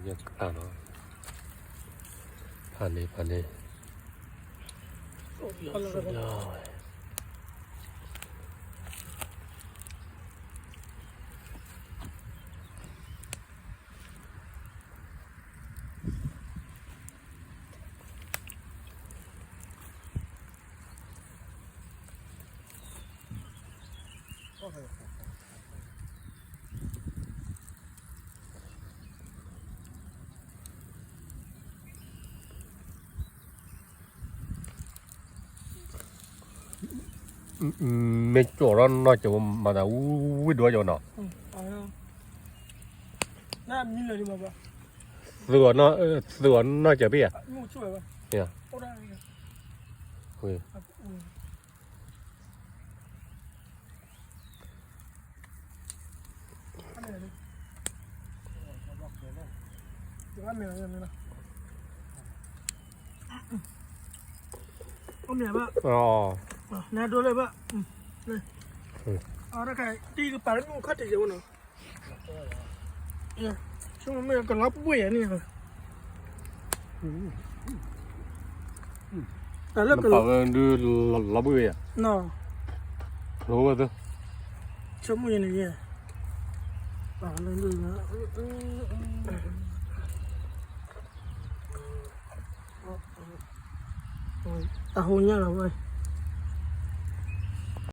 ยังผ่านเนาะผ่านเลยผ่านเลยสุดยอดไม่จ่อร้อนน้อยจะมาแต่วิ่งด้วยอยู่เนาะน่ามีเลยดีมั้ยปะส่วนน้อยส่วนน้อยจะพี่อ่ะงูช่วยปะเนี่ยโอ้ได้เฮ้ยอันนี้เลยนะอันนี้ปะอ๋อน่าดูเลยปะเลยอะไรกันที่ก็ปาร์ตี้ขัดเยอะเนาะเนี่ยช่วงนี้ก็รับบุ้ยนี่ค่ะแต่แล้วก็ดูรับบุ้ยอ่ะเนาะรู้ว่าตัวชั่วโมงนี้เนี่ยนั่นดูนะตาหูเนี่ยเหรอเว้ย